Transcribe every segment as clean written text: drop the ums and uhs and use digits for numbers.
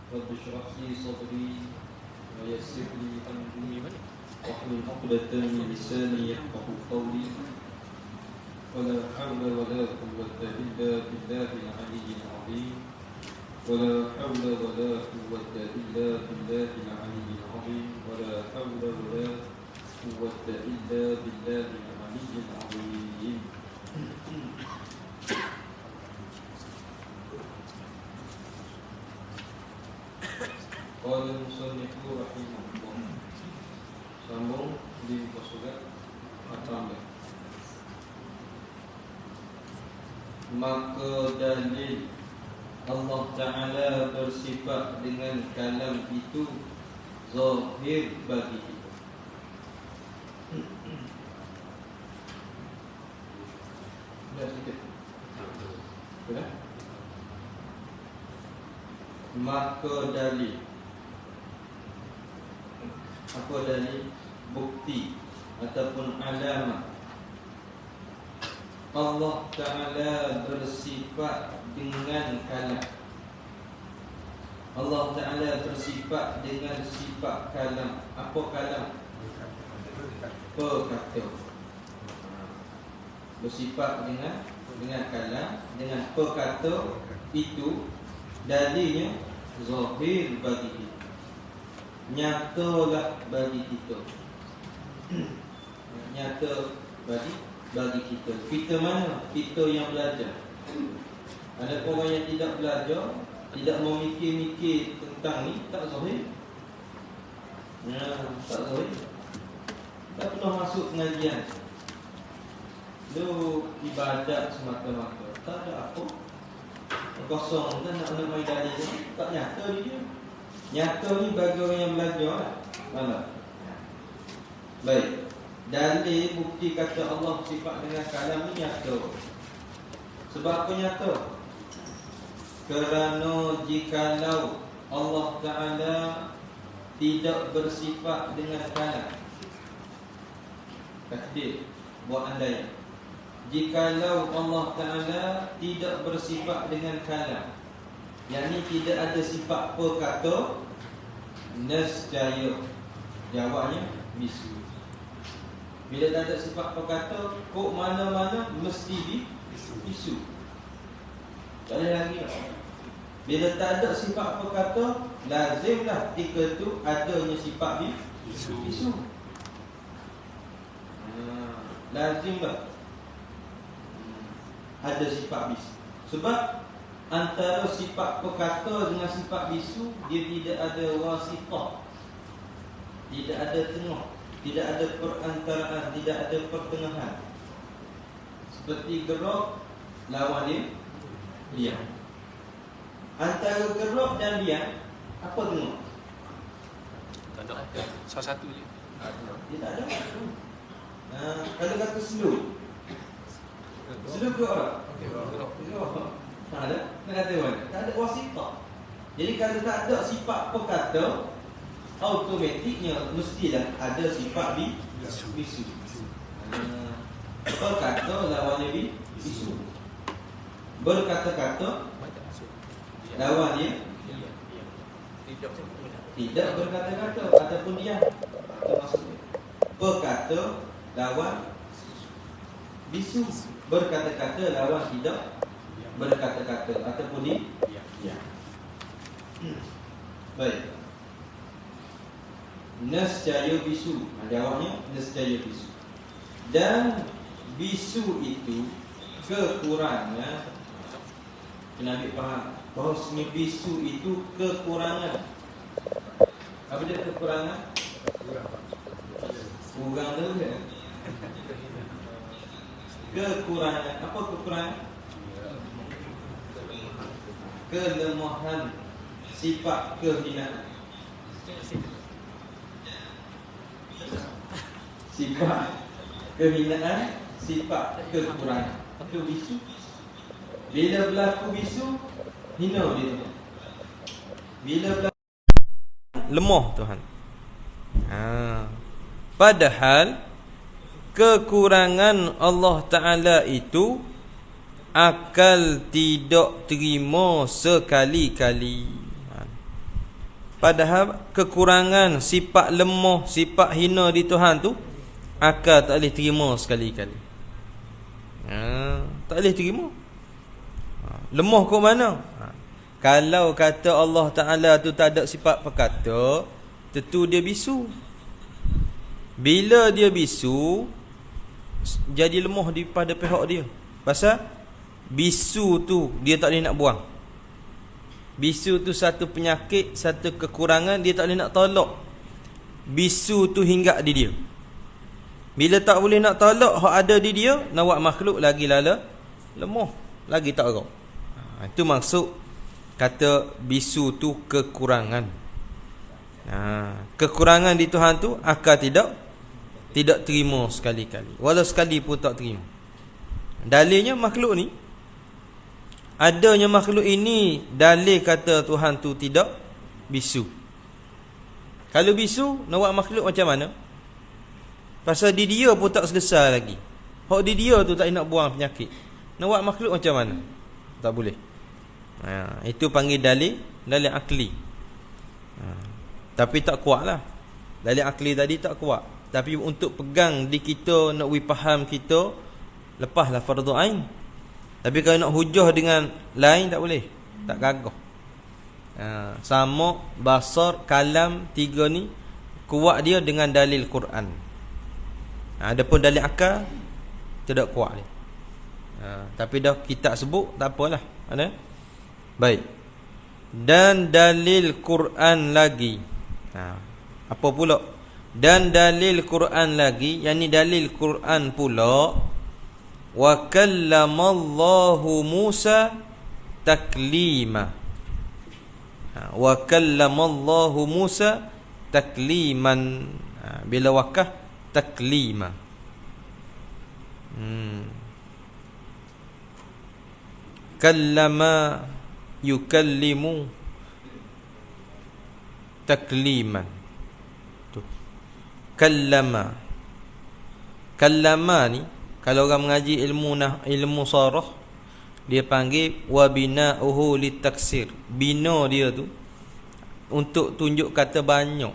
رب اشرح لي صدري ويسر لي أمري واحلل عقدة من لساني يفقهوا قولي ولا حول ولا قوة إلا بالله العلي العظيم ولا حول ولا قوة إلا بالله العلي العظيم ولا حول ولا قوة إلا بالله العلي العظيم. قال المصنف رحمه الله. Sambung di muka surat At-Tambah. Maka dalil Allah Ta'ala bersifat dengan kalam itu zahir bagi kita. Sudah sikit. Sudah. Maka dalil, apa dalil? Bukti ataupun alamat Allah Ta'ala bersifat dengan kalam. Allah Ta'ala bersifat dengan sifat kalam. Apa kalam? Perkata. Bersifat dengan kalam, dengan perkata. Itu dalilnya zahir bagi kita, nyatalah bagi kita. Nyata bagi kita. Kita mana? Kita yang belajar. Ada orang yang tidak belajar, tidak memikir-mikir tentang ni, tak zahir. Tak zahir. Tak pernah masuk pengajian. Lu ibadat semata-mata, tak ada apa. Kosong kan, nak main dalil ni, tak nyata dia. Nyata ni bagi orang yang belajar lah. Mana? Baik. Dalil bukti kata Allah sifat dengan kalam ni nyata. Sebab apa nyata? Kerana jikalau Allah Ta'ala tidak bersifat dengan kalam, takdir, buat andaian, jikalau Allah Ta'ala tidak bersifat dengan kalam, yakni tidak ada sifat perkata, nescaya, jawabnya bisu. Bila tak ada sifat perkata, kok mana-mana mesti bisu. Tak ada lagi lah. Bila tak ada sifat perkata, lazimlah ketika tu adanya sifat bisu. Lazimlah ada sifat bisu. Sebab antara sifat perkata dengan sifat bisu, dia tidak ada wasitah, tidak ada tengah, tidak ada perantaraan, tidak ada pertengahan. Seperti gerak lawan dia diam. Antara gerak dan diam, apa tengah? Tak ada. Salah satu je. Dia tak ada. Kalau kata slow ke orang? Gerak. Tak ada. Nak kata mana? Tak ada wasitah. Jadi kalau tak ada sifat perkata, automatiknya mestilah ada sifat bisu. Perkata lawannya bisu. Berkata-kata lawannya tidak berkata-kata ataupun diam. Itu maksudnya. Perkata lawan bisu. Berkata-kata lawan tidak berkata-kata ataupun diam. Baik. Nescaya bisu. Jawabnya nescaya bisu. Dan bisu itu kekurangan. Kena ambil faham bahawasanya bisu itu kekurangan. Apa dia kekurangan? Kurang tu kan? Kekurangan. Apa kekurangan? Kelemahan, sifat kehinaan. Sifat kehinaan, sifat kekurangan. Itu bisu. Bila berlaku bisu, hina dia. Bila berlaku lemah Tuhan. Padahal kekurangan Allah Ta'ala itu akal tidak terima sekali-kali. Padahal kekurangan, sifat lemah, sifat hina di Tuhan tu akal tak boleh terima sekali-kali. Tak boleh terima. Lemah ke mana? Kalau kata Allah Ta'ala tu tak ada sifat perkata, tentu dia bisu. Bila dia bisu, jadi lemah daripada pihak dia. Pasal bisu tu dia tak boleh nak buang. Bisu tu satu penyakit, satu kekurangan, dia tak boleh nak tolak. Bisu tu hinggap di dia. Bila tak boleh nak tolak hak ada di dia, nak buat makhluk lagi lala lemah, lagi tak erok. Itu maksud kata bisu tu kekurangan. Kekurangan di Tuhan tu akal tidak terima sekali-kali. Walau sekali pun tak terima. Dalilnya makhluk ni, adanya makhluk ini dalil kata Tuhan tu tidak bisu. Kalau bisu, nak buat makhluk macam mana? Pasal di dia pun tak selesai lagi. Hak di dia tu tak nak buang penyakit. Nak buat makhluk macam mana? Tak boleh. Itu panggil dalil akli. Tapi tak kuat lah. Dalil akli tadi tak kuat. Tapi untuk pegang di kita, nak faham kita, lepaslah fardu ain. Tapi kalau nak hujah dengan lain tak boleh. Tak gagah. Sama, basar, kalam, tiga ni kuat dia dengan dalil Quran. Adapun dalil akal tidak kuat dia. Tapi dah kita sebut, tak apalah. Ada? Baik. Dan dalil Quran lagi. Apa pula? Dan dalil Quran lagi, yakni dalil Quran pula, wa kallamallahu Musa taklima. Wa kallamallahu Musa takliman. Bila wakah taklima. Kallama yukallimu takliman. Tu. Kallama. Kallama ni kalau orang mengaji ilmu sarah, dia panggil wa bina'uhu litaksir. Bina dia tu untuk tunjuk kata banyak.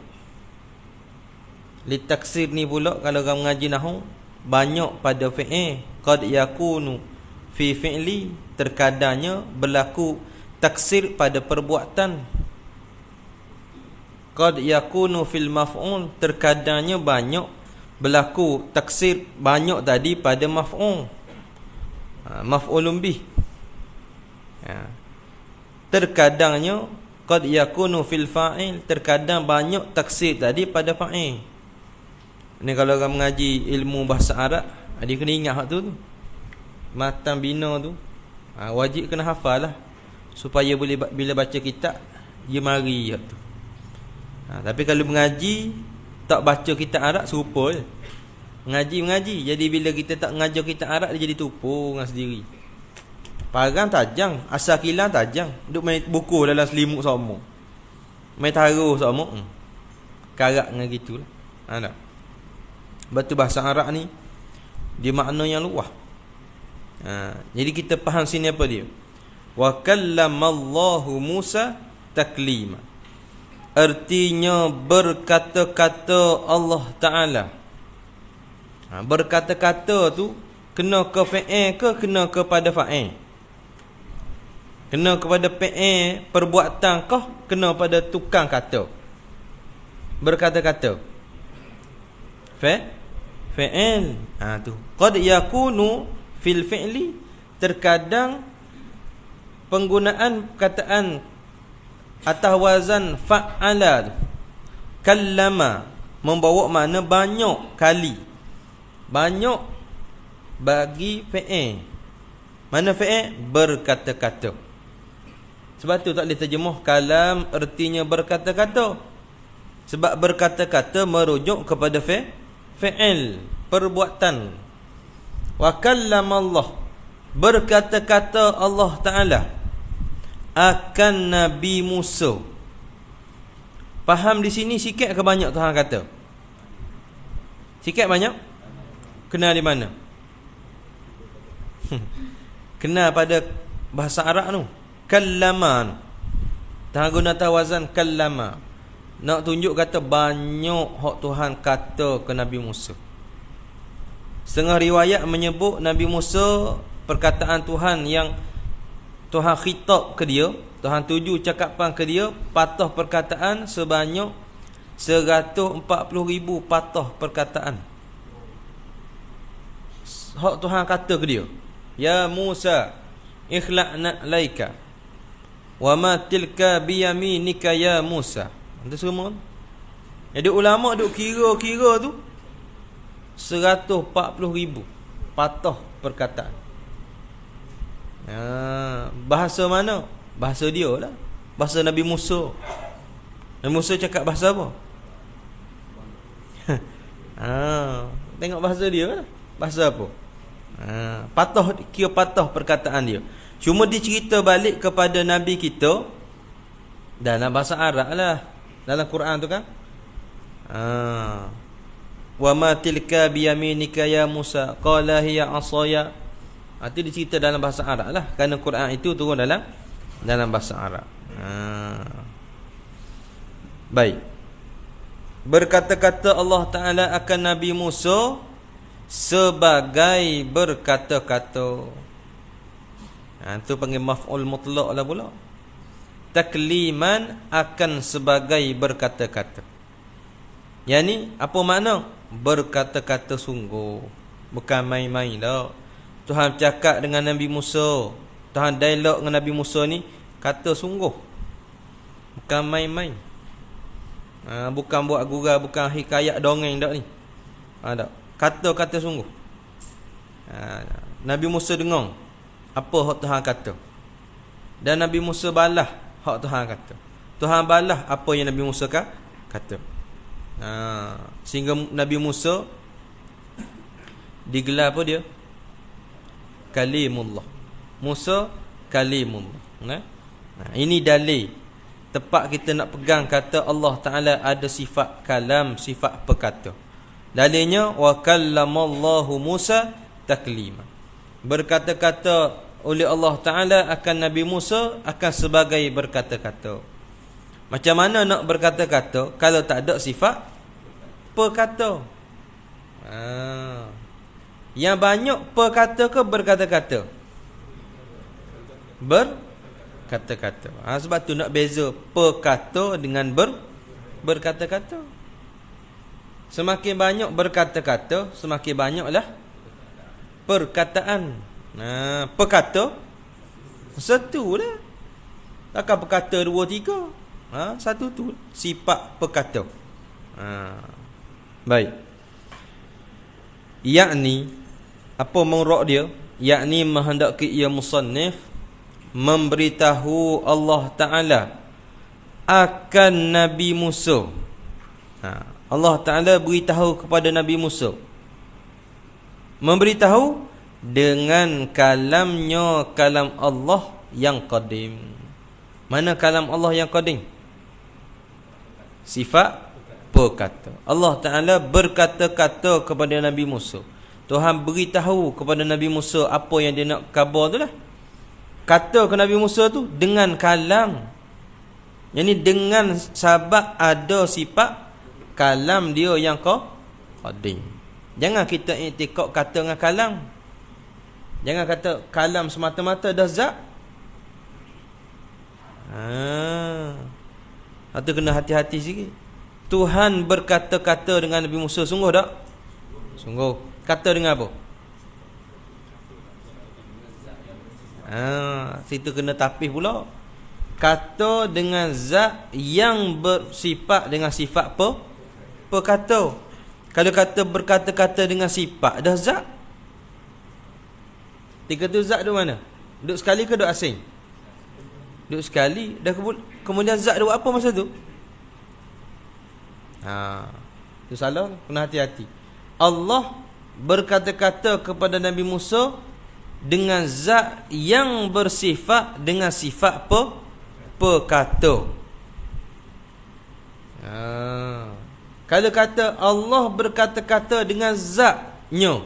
Litaksir ni pula kalau orang mengaji nahwu, banyak pada fi'il. Qad yakunu fi fi'li, terkadangnya berlaku taksir pada perbuatan. Qad yakunu fil maf'ul, terkadangnya banyak berlaku taksir banyak tadi pada maf'ul. Maf'ulun bih. Terkadangnya qad yakunu fil fa'il, terkadang banyak taksir tadi pada fa'il. Ni kalau orang mengaji ilmu bahasa Arab, dia kena ingat hak tu. Matan bina tu wajib kena hafal lah, supaya boleh bila baca kitab dia mari hak tu. Tapi kalau mengaji tak baca kitab Arab serupa je. Mengaji jadi bila kita tak mengajar kitab Arab, dia jadi tupu dengan sendiri. Parang tajam, asal kilang tajam, duk main buku dalam selimut sama, main taruh sama, karak dengan gitulah. Tak. Betul bahasa Arab ni dia makna yang luas. Jadi kita faham sini apa dia? Wa kallamallahu Musa taklima. Artinya berkata-kata Allah Ta'ala. Berkata-kata tu kena ke fi'il ke kena kepada fa'il? Kena kepada fi'il perbuatan ke kena pada tukang kata? Berkata-kata fi'il. Tu qad yakunu fil fi'li, terkadang penggunaan perkataan atas wazan fa'ala, kallama, membawa makna banyak kali, banyak bagi fi'il. Mana fi'il? Berkata-kata. Sebab tu tak boleh terjemah kalam ertinya berkata-kata, sebab berkata-kata merujuk kepada fi'il, perbuatan. Wa kallamallah, berkata-kata Allah Ta'ala akan Nabi Musa. Faham di sini sikit ke banyak Tuhan kata? Sikit banyak? Kenal di mana? Kenal pada bahasa Arab tu. Kallama. Tuhan guna wazan kallama. nak tunjuk kata banyak hak Tuhan kata ke Nabi Musa. Setengah riwayat menyebut Nabi Musa perkataan Tuhan yang Tuhan khitab ke dia, Tuhan tuju cakapan ke dia, patah perkataan sebanyak 140,000 patah perkataan. Hak Tuhan kata ke dia, ya Musa, ikhla'na laika wa ma tilka biyaminika ya Musa. Itu semua. Jadi ulama duk kira-kira tu 140,000 patah perkataan. Bahasa mana? Bahasa dia lah. Bahasa Nabi Musa. Nabi Musa cakap bahasa apa? Tengok bahasa dia lah. Bahasa apa? Patah perkataan dia. Cuma dia cerita balik kepada Nabi kita dalam bahasa Arab lah. Dalam Quran tu kan, wa ma tilka biyaminika ya Musa qala hiya asaya. Itu dia cerita dalam bahasa Arab lah, kerana Quran itu turun dalam bahasa Arab. Baik. Berkata-kata Allah Ta'ala akan Nabi Musa sebagai berkata-kata. Itu panggil maf'ul mutlaq lah pula. Takliman akan sebagai berkata-kata. Yani apa makna? Berkata-kata sungguh, bukan main-main dah. Tuhan cakap dengan Nabi Musa, Tuhan dialog dengan Nabi Musa ni kata sungguh, bukan main-main. Bukan buat gurau, bukan hikayat dongeng dak ni. Tak. Kata-kata sungguh. Nabi Musa dengar apa hak Tuhan kata, dan Nabi Musa balas hak Tuhan kata. Tuhan balas apa yang Nabi Musa kata. Sehingga Nabi Musa digelar apa dia? Kalimullah. Musa Kalimullah. Ini dalil tepat kita nak pegang kata Allah Ta'ala ada sifat kalam, sifat perkata. Dalilnya wa kallamallahu Musa taklima. Berkata-kata oleh Allah Ta'ala akan Nabi Musa akan sebagai berkata-kata. Macam mana nak berkata-kata kalau tak ada sifat perkata? Yang banyak perkata ke berkata-kata? Berkata-kata. Sebab tu nak beza perkata dengan berkata-kata. Semakin banyak berkata-kata, semakin banyaklah perkataan. Perkata satu lah. Takkan perkata dua tiga. Satu tu sifat perkata. Baik. Yakni apa mengrok dia? Yakni menghendaki ia musannif memberitahu Allah Ta'ala akan Nabi Musa. Allah Ta'ala beritahu kepada Nabi Musa, memberitahu dengan kalamnya, kalam Allah yang qadim. Mana kalam Allah yang qadim? Sifat perkata. Allah Ta'ala berkata-kata kepada Nabi Musa. Tuhan beritahu kepada Nabi Musa apa yang dia nak khabar tu lah. Kata ke Nabi Musa tu dengan kalam. Yang ni dengan sebab ada sifat kalam dia yang qadim. Jangan kita iktikad kata dengan kalam. Jangan kata kalam semata-mata dah zat. Itu kena hati-hati sikit. Tuhan berkata-kata dengan Nabi Musa, sungguh tak? Sungguh. Kata dengan apa? Situ kena tapis pula. Kata dengan zat yang bersifat dengan sifat perkata. Kalau kata berkata-kata dengan sifat dah zat. Tiga tu zat tu mana? Duduk sekali ke duduk asing? Duduk sekali. Dah kemudian zat dia buat apa masa tu? Itu salah. Kena hati-hati. Allah berkata-kata kepada Nabi Musa dengan zat yang bersifat dengan sifat perkata. Kalau kata Allah berkata-kata dengan zatnya,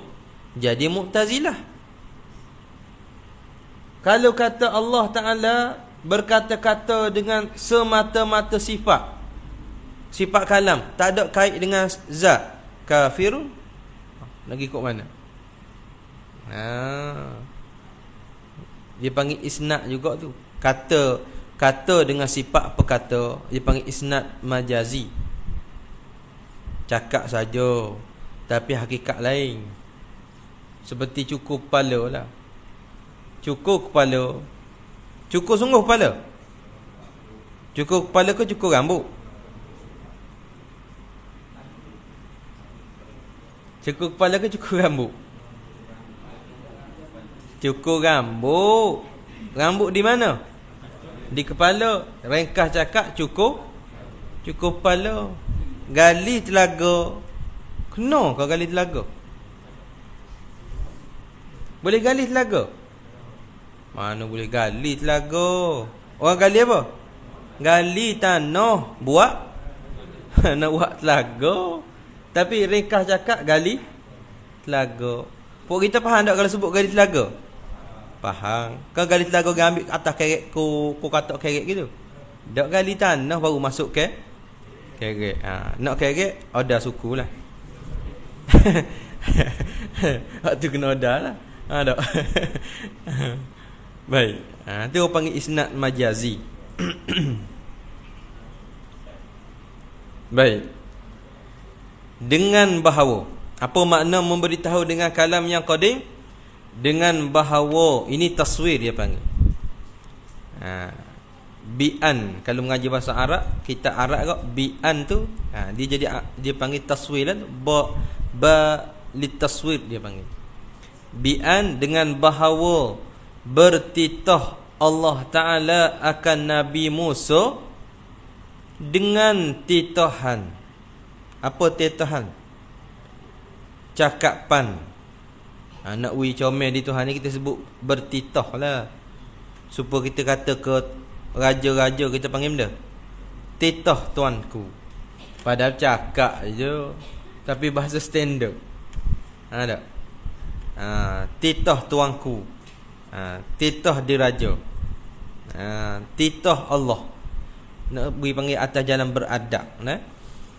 jadi Mu'tazilah. Kalau kata Allah Ta'ala berkata-kata dengan semata-mata sifat, sifat kalam tak ada kait dengan zat, kafirun. Lagi kok mana? Dia panggil isnad juga tu. Kata dengan sifat perkata, dia panggil isnad majazi. Cakap saja tapi hakikat lain. Seperti cukur kepala lah. Cukur kepala, cukur sungguh kepala. Cukur kepala ke cukur rambut? Cukur kepala ke cukur rambut? Cukur rambut. Rambut di mana? Di kepala. Ringkas cakap cukur kepala. Gali telaga. Kena kau gali telaga? Boleh gali telaga? Mana boleh gali telaga? Orang gali apa? Gali tanah. Buat nak buat telaga. Tapi ringkas cakap gali telaga. Pok kita faham tak kalau sebut gali telaga? Faham. Kau gali telaga kau ambil atas kerek kau katak kerek gitu. Dak gali tanah baru masuk ke kerek. Nak kerek oda suku lah. Waktu kena oda lah. Tak. Baik. Tu orang panggil isnad majazi. Baik. Dengan bahawa, apa makna memberitahu dengan kalam yang qadim? Dengan bahawa, ini taswir dia panggil. Bi'an, kalau mengaji bahasa Arab, kita Arab kok bi'an tu, dia panggil taswir lah. Ba litaswir dia panggil. Bi'an dengan bahawa bertitah Allah Ta'ala akan Nabi Musa dengan titahan. Apa titahan? Cakapan. Nak wi comel di Tuhan ni kita sebut bertitah lah. Supaya kita kata ke raja-raja kita panggil benda titah tuanku. Padahal cakap je, tapi bahasa standard. Tak? Titah tuanku. Titah diraja. Titah Allah. Nak beri panggil atas jalan beradab,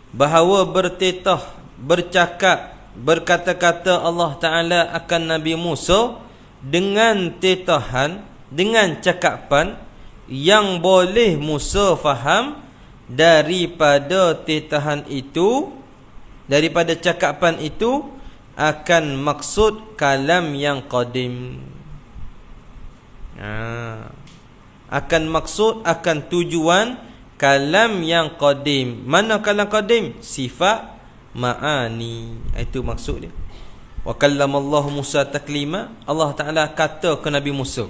bahawa bertitah, bercakap, berkata-kata Allah Ta'ala akan Nabi Musa dengan titahan, dengan cakapan yang boleh Musa faham daripada titahan itu, daripada cakapan itu akan maksud kalam yang qadim. Akan maksud, akan tujuan kalam yang qadim. Mana kalam qadim? Sifat ma'ani. Itu maksud dia. Wa kallamallahu Musa taklima. Allah Ta'ala kata ke Nabi Musa.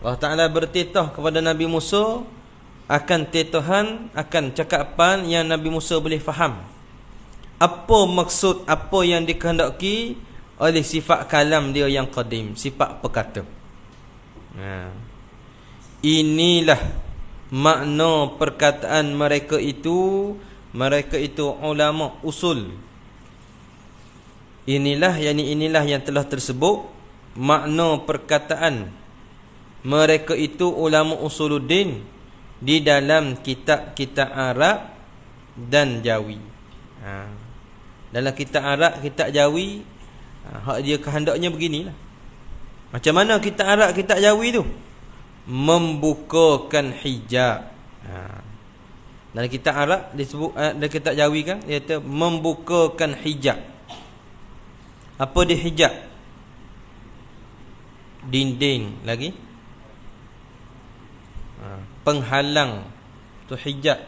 Allah Ta'ala bertitah kepada Nabi Musa akan titahan, akan cakapan yang Nabi Musa boleh faham. Apa maksud, apa yang dikehendaki oleh sifat kalam dia yang qadim, sifat perkata. Inilah makna perkataan mereka itu ulama usul. Inilah yang telah tersebut makna perkataan mereka itu ulama usuluddin di dalam kitab-kitab Arab dan Jawi. Dalam kitab Arab, kitab Jawi, hak dia kehendaknya beginilah. Macam mana kitab Arab, kitab Jawi tu? Membukakan hijab. Dalam kitab Arab disebut, dalam kitab Jawi kan dia kata membukakan hijab. Apa dia hijab? Dinding lagi, penghalang tu hijab.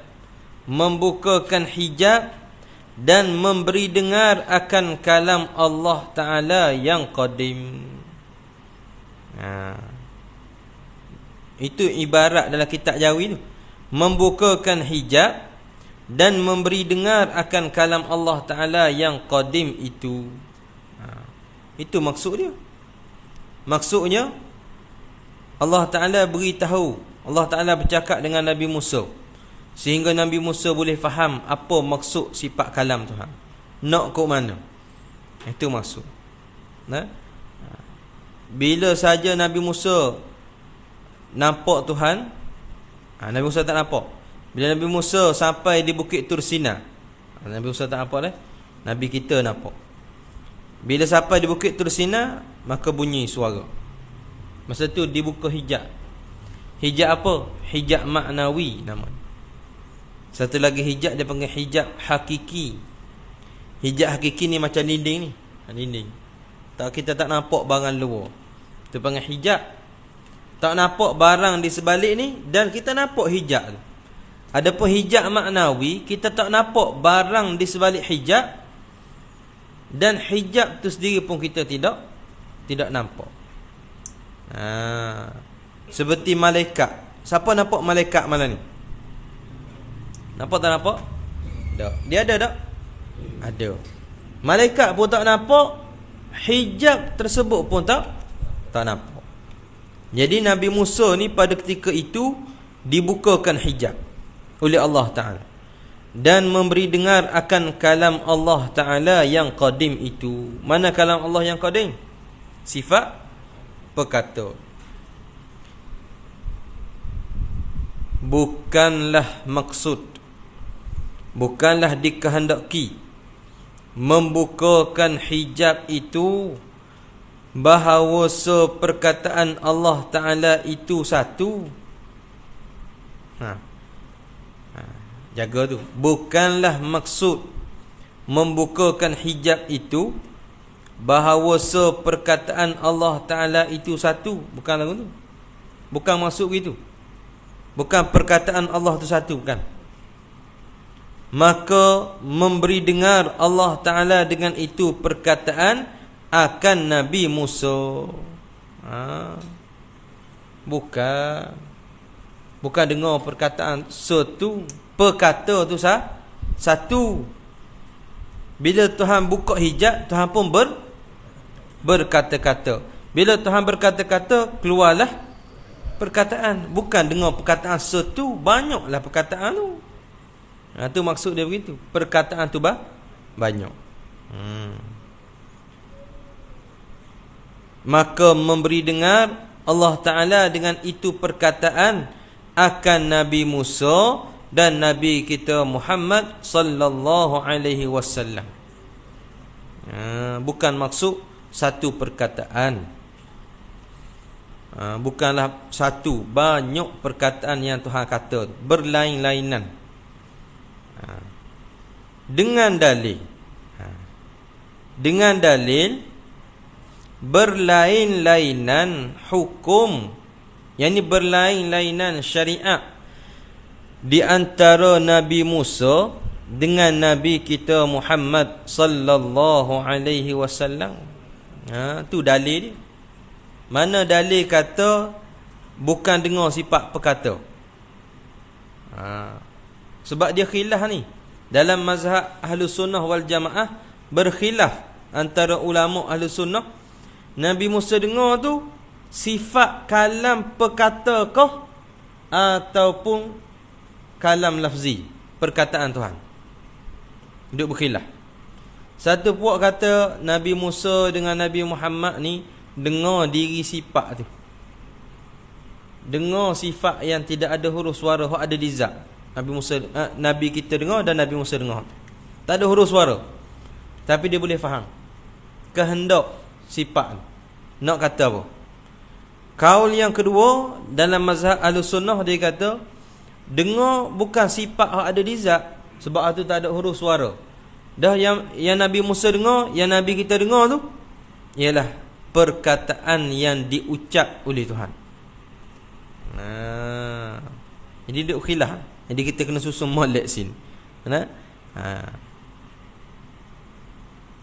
Membukakan hijab dan memberi dengar akan kalam Allah Ta'ala yang qadim. Itu ibarat dalam kitab Jawi tu, membukakan hijab dan memberi dengar akan kalam Allah Ta'ala yang qadim itu. Itu maksud dia. Maksudnya Allah Ta'ala beritahu, Allah Ta'ala bercakap dengan Nabi Musa sehingga Nabi Musa boleh faham apa maksud sifat kalam Tuhan. Nak ke mana? Itu maksud. Bila saja Nabi Musa nampak Tuhan, Nabi Musa tak nampak. Bila Nabi Musa sampai di Bukit Tur Sina, Nabi Musa tak nampak dah, Nabi kita nampak. Bila sampai di Bukit Tur Sina, maka bunyi suara. Masa tu dibuka hijab. Hijab apa? Hijab maknawi nama. Satu lagi hijab dia panggil hijab hakiki. Hijab hakiki ni macam dinding ni, dinding. Kita tak nampak barang luar. Itu panggil hijab. Tak nampak barang di sebalik ni, dan kita nampak hijab tu. Adapun hijab maknawi, kita tak nampak barang di sebalik hijab, dan hijab tu sendiri pun kita tidak nampak. Seperti malaikat. Siapa nampak malaikat malam ni? Nampak tak nampak? Tak. Dia ada tak? Ada. Malaikat pun tak nampak, hijab tersebut pun tak nampak. Jadi Nabi Musa ni pada ketika itu dibukakan hijab oleh Allah Ta'ala, dan memberi dengar akan kalam Allah Ta'ala yang qadim itu. Mana kalam Allah yang qadim? Sifat perkata. Bukanlah maksud, bukanlah dikehendaki membukakan hijab itu bahawa seperkataan Allah Ta'ala itu satu. Jaga tu. Bukanlah maksud membukakan hijab itu bahawa seperkataan Allah Ta'ala itu satu. Bukan lagu tu. Bukan maksud begitu. Bukan perkataan Allah itu satu, bukan. Maka memberi dengar Allah Ta'ala dengan itu perkataan akan Nabi Musa. Bukan dengar perkataan satu. Perkata tu satu. Bila Tuhan buka hijab, Tuhan pun berkata-kata. Bila Tuhan berkata-kata, keluarlah perkataan. Bukan dengar perkataan satu, banyaklah perkataan tu. Itu maksud dia begitu. Perkataan tu banyak. Maka memberi dengar Allah Ta'ala dengan itu perkataan akan Nabi Musa dan Nabi kita Muhammad sallallahu alaihi wasallam. Bukan maksud satu perkataan. Bukanlah satu, banyak perkataan yang Tuhan kata berlain-lainan. Dengan dalil berlain-lainan hukum, yakni berlain-lainan syariat di antara Nabi Musa dengan Nabi kita Muhammad sallallahu alaihi wasallam. Tu dalil dia. Mana dalil kata bukan dengar sifat perkata? Sebab dia khilaf ni. Dalam mazhab Ahlus Sunnah wal Jamaah berkhilaf antara ulama Ahlus Sunnah. Nabi Musa dengar tu sifat kalam perkatakah ataupun kalam lafzi, perkataan Tuhan. Duk berkhilaf. Satu puak kata Nabi Musa dengan Nabi Muhammad ni dengar diri sifat tu. Dengar sifat yang tidak ada huruf suara, hak ada di zat. Nabi kita dengar dan Nabi Musa dengar. Tak ada huruf suara, tapi dia boleh faham kehendak sifat. Nak kata apa? Kaul yang kedua dalam mazhab Ahlussunnah, dia kata dengar bukan sifat yang ada di zat, sebab itu tak ada huruf suara. Dah yang Nabi Musa dengar, yang Nabi kita dengar tu ialah perkataan yang diucap oleh Tuhan. Jadi duk khilaf. Jadi kita kena susun molek sini.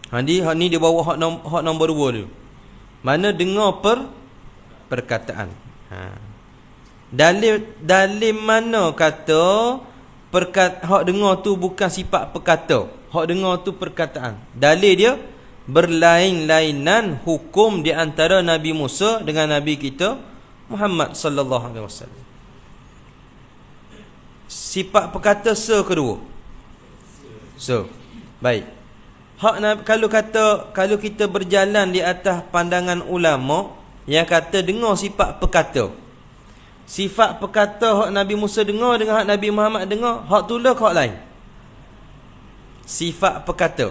Ni dia bawa hak nombor 2 dulu. Mana dengar perkataan. Dalil mana kata hak dengar tu bukan sifat perkata, hak dengar tu perkataan. Dalil dia berlain-lainan hukum di antara Nabi Musa dengan Nabi kita Muhammad sallallahu alaihi wasallam. Sifat perkata kedua. Baik. Kalau kita berjalan di atas pandangan ulama yang kata dengar sifat perkata, Sifat perkata hak Nabi Musa dengar dengan hak Nabi Muhammad dengar, hak tu lah hak lain. Sifat perkata.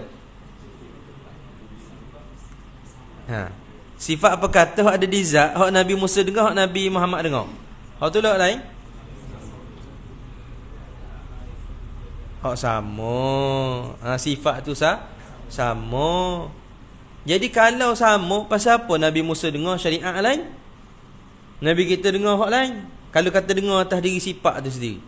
Sifat perkata hak ada di zat, hak Nabi Musa dengar, hak Nabi Muhammad dengar. Hak tu lah hak lain. Hak sama. Sifat tu sama. Jadi kalau sama, pasal apa Nabi Musa dengar syariat lain, Nabi kita dengar hak lain? Kalau kata dengar atas diri sifat tu sendiri.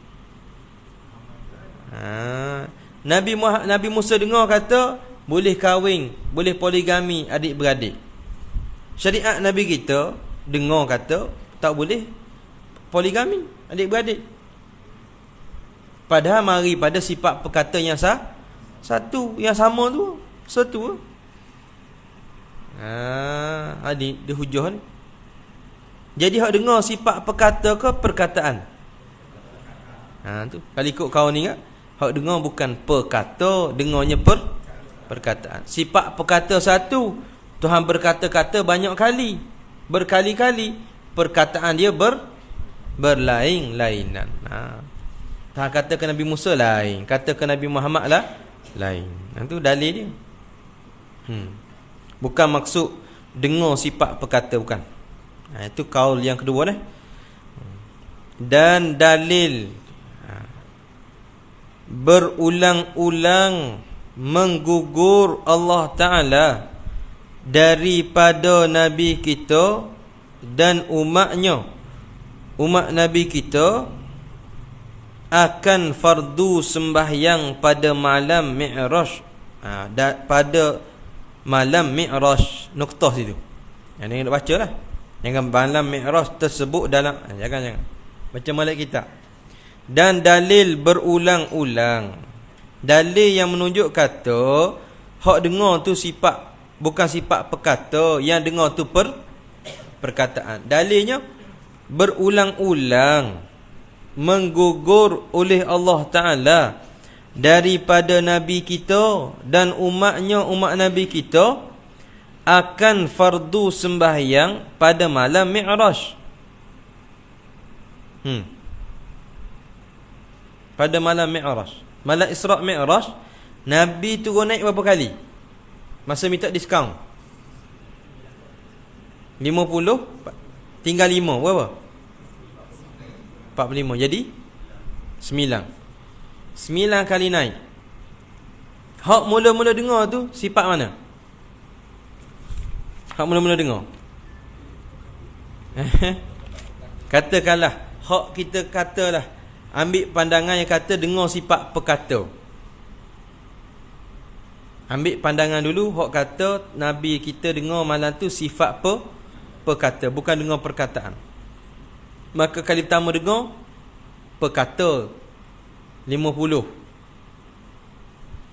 Nabi Musa dengar kata boleh kahwin, boleh poligami adik-beradik. Syariat Nabi kita dengar kata tak boleh poligami adik-beradik. Padahal mari pada sifat perkata yang satu, yang sama tu, satu. Dia hujah ni. Jadi hak dengar sifat perkata ke perkataan? Tu. Kalau ikut kau ni kan, hak dengar bukan perkata, dengarnya perkataan. Sifat perkata satu, Tuhan berkata-kata banyak kali, berkali-kali. Perkataan dia berlain-lainan. Tuhan kata ke Nabi Musa lain, kata ke Nabi Muhammad lah lain. Itu dalil dia. Bukan maksud dengar sifat perkata, bukan. Itu kaul yang kedua dah. Dan dalil berulang-ulang menggugur Allah Ta'ala daripada Nabi kita dan umatnya. Umat Nabi kita akan fardu sembahyang pada malam Mi'raj. Pada malam Mi'raj, noktah situ. Yang ni nak baca lah. Jangan malam Mi'raj tersebut dalam, jangan baca malam kita. Dan dalil berulang-ulang, dalil yang menunjuk kata hak dengar tu sifat, bukan sifat perkata, yang dengar tu perkataan. Dalilnya berulang-ulang menggugur oleh Allah Ta'ala daripada Nabi kita dan umatnya, umat Nabi kita akan fardu sembahyang pada malam Mi'raj. Pada malam Mi'raj, malam Isra' Mi'raj, Nabi turun naik berapa kali? Masa minta diskaun 50, tinggal 5, berapa? 45, jadi 9 kali naik. Hak mula-mula dengar tu sifat mana? Hak mula-mula dengar katakanlah, hak kita katalah, ambil pandangan yang kata dengar sifat perkata. Ambil pandangan dulu, hak kata Nabi kita dengar malam tu sifat perkata, bukan dengar perkataan. Maka kali pertama dengar perkata 50.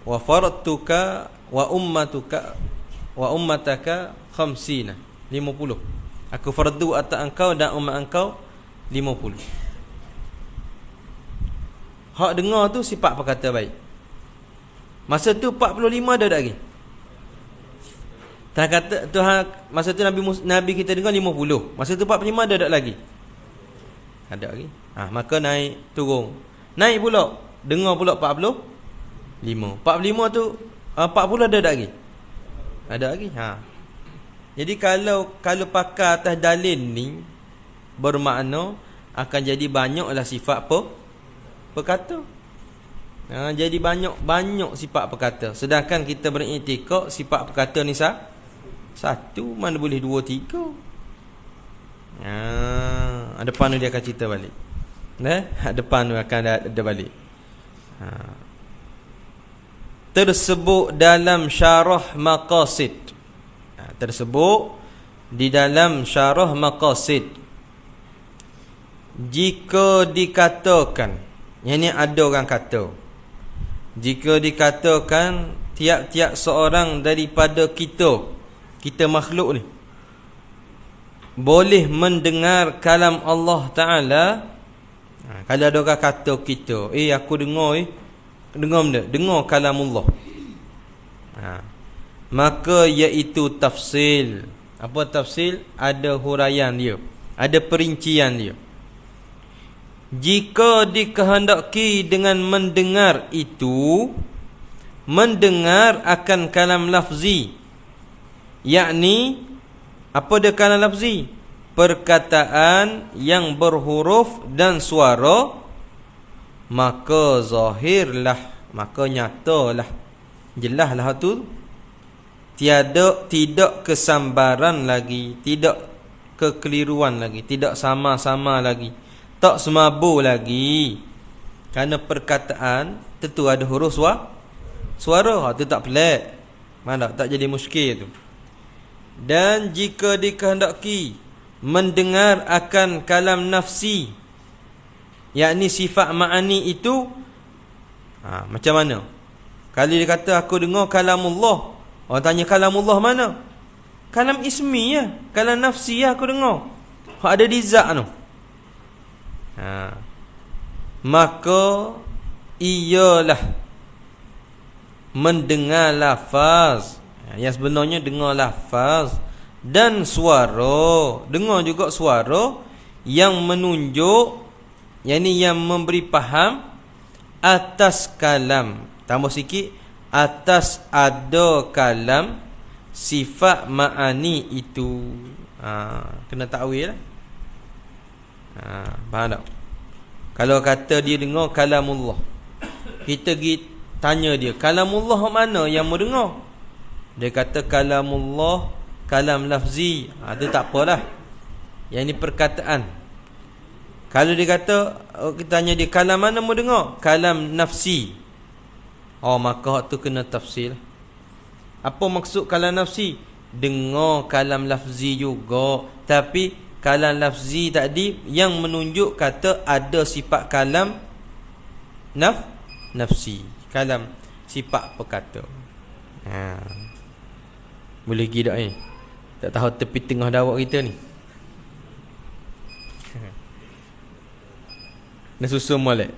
Wa faratuka wa ummatuka wa ummataka 50. Aku fardu atas engkau dan umat engkau 50. Hak dengar tu sifat perkata baik. Masa tu 45 dah lagi. Tuhan kata, Tuhan masa tu Nabi kita dengar 50. Masa tu 45 dah lagi. Ada lagi. Maka naik turun. Naik pula, dengar pula 45. 45 tu 40 ada lagi. Ada lagi. Jadi kalau pakai atas dalil ni, bermakna akan jadi banyaklah sifat perkata. Jadi banyak sifat perkata. Sedangkan kita beriktikad sifat perkata ni satu, mana boleh 2, 3. Depan tu dia akan cerita balik. Depan tu akan ada balik. Tersebut dalam syarah maqasid. Tersebut di dalam syarah maqasid. Jika dikatakan, yang ni ada orang kata, jika dikatakan tiap-tiap seorang daripada kita makhluk ni boleh mendengar kalam Allah Ta'ala. Kalau ada orang kata kita, aku dengar kalam Allah, maka iaitu tafsil. Apa tafsil? Ada huraian dia, ada perincian dia. jika dikehendaki dengan mendengar itu, mendengar akan kalam lafzi, yakni apa dia kalam lafzi? Perkataan yang berhuruf dan suara, maka zahirlah, maka nyatalah, jelaslah tu, tidak kesambaran lagi, tidak kekeliruan lagi, tidak sama-sama lagi, tak semabur lagi. Kerana perkataan tentu ada huruf suara, tu tak pelik, mana tak jadi muskil tu. Dan jika dikehendaki mendengar akan kalam nafsi, yakni sifat ma'ani itu, macam mana? Kalau dia kata aku dengar kalamullah, orang tanya kalamullah mana? Kalam ismi ya, kalam nafsi ya aku dengar, ada di zat tu. Maka ialah mendengar lafaz, yang sebenarnya dengar lafaz dan suara, dengar juga suara yang menunjuk, yakni yang memberi faham atas kalam, tambah sikit, atas ada kalam sifat ma'ani itu. Kena takwil lah. Faham tak? Kalau kata dia dengar kalamullah, kita pergi tanya dia, kalamullah mana yang mau dengar? Dia kata kalamullah kalam lafzi, itu tak apalah, yang ini perkataan. Kalau dia kata, kita tanya dia, kalam mana mau dengar? Kalam nafsi. Maka tu kena tafsir. Apa maksud kalam nafsi? Dengar kalam lafzi juga, tapi kalam lafzi tadi yang menunjuk kata ada sifat kalam nafsi, kalam sifat perkata. Boleh pergi tak ni? Tak tahu tepi tengah dawak kita ni. Nak susu molek.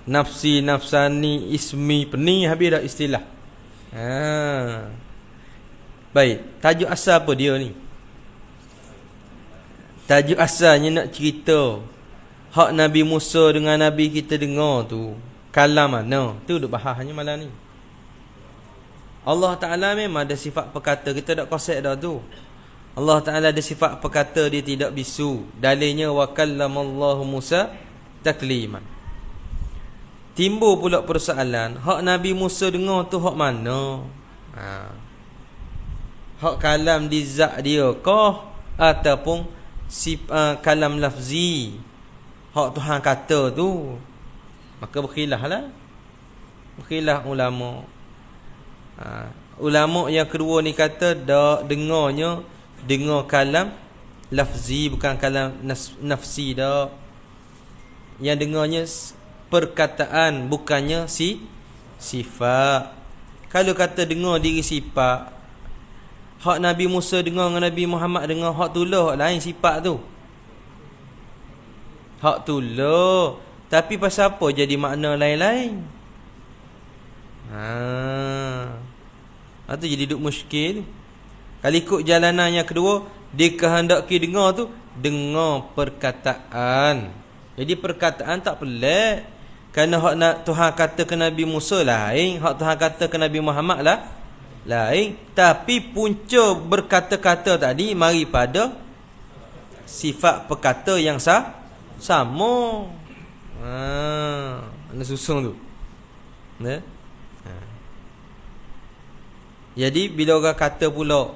Nafsi, nafsani, ismi, pening habis dah istilah. Baik, tajuk asal apa dia ni? Tajuk asalnya nak cerita hak Nabi Musa dengan Nabi kita dengar tu, kalam mana? Tu duk bahasnya malam ni. Allah Ta'ala memang ada sifat perkata, kita tak konsep dah tu. Allah Ta'ala ada sifat perkata, dia tidak bisu. Dalilnya wa kallamallahu Musa takliman. Timbul pula persoalan, hak Nabi Musa dengar tu hak mana? Hak kalam di zat dia kah, ataupun kalam lafzi, hak Tuhan kata tu? Maka berkhilaf lah, berkhilaf ulama. Ulama yang kedua ni kata dak, dengar kalam lafzi, bukan kalam nafsi dak. Yang dengarnya perkataan, bukannya sifat. Kalau kata dengar diri sifat, hak Nabi Musa dengar dengan Nabi Muhammad dengar, hak tu lah, hak lain sifat tu. Hak tu lah, tapi pasal apa jadi makna lain-lain? Itu jadi duk muskil. Kalau ikut jalanan yang kedua, dikehendaki dengar tu, dengar perkataan. Jadi perkataan tak pelik. Kerana hak Tuhan kata ke Nabi Musa lain, hak Tuhan kata ke Nabi Muhammad lah lain. Tapi punca berkata-kata tadi mari pada sifat perkata yang sama. Nak susung tu. Jadi bila orang kata pula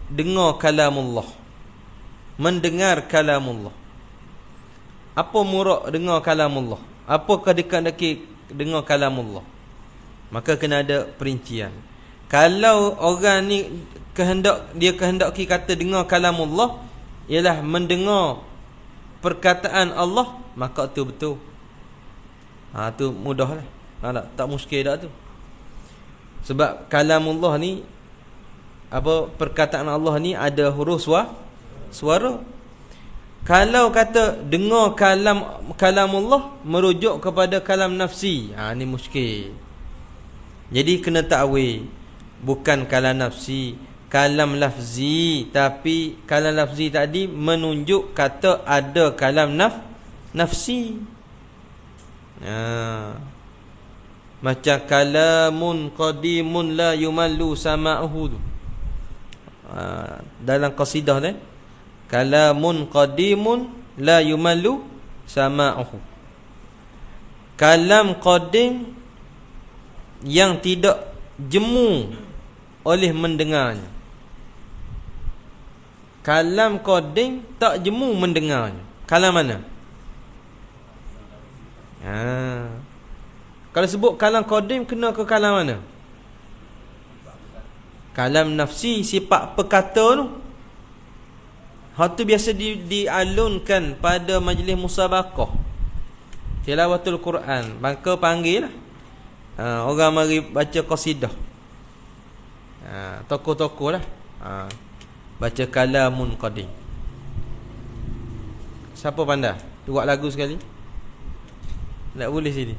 dengar kalamullah, mendengar kalamullah, apa murak dengar kalamullah? Apakah dikandaki dengar kalamullah? Maka kena ada perincian. Kalau orang ni kehendaki kata dengar kalamullah ialah mendengar perkataan Allah, maka tu betul. Tu mudahlah. Tak muskil dah tu. Sebab kalamullah ni, apa, perkataan Allah ni ada huruf suara. Kalau kata dengar kalamullah merujuk kepada kalam nafsi, ni muskil. Jadi kena takwil, bukan kalam nafsi, kalam lafzi, tapi kalam lafzi tadi menunjuk kata ada kalam nafsi. Macam kalamun qadimun la yumallu sama'uhu. Dalam qasidah ni, kalamun qadimun la yumallu sama'uhu. Kalam qadim yang tidak jemu oleh mendengarnya. Kalam qadim tak jemu mendengarnya. Kalam mana? Kalau sebut kalam qadim, kena ke kalam mana? Kalam nafsi, sifat perkata tu. Hal tu biasa dialunkan pada majlis musabaqah tilawatul Quran. Maka panggil orang mari baca qasidah. Tokoh-tokoh lah. Baca kalamun qadim. Siapa pandai? Buat lagu sekali. Tak boleh sini.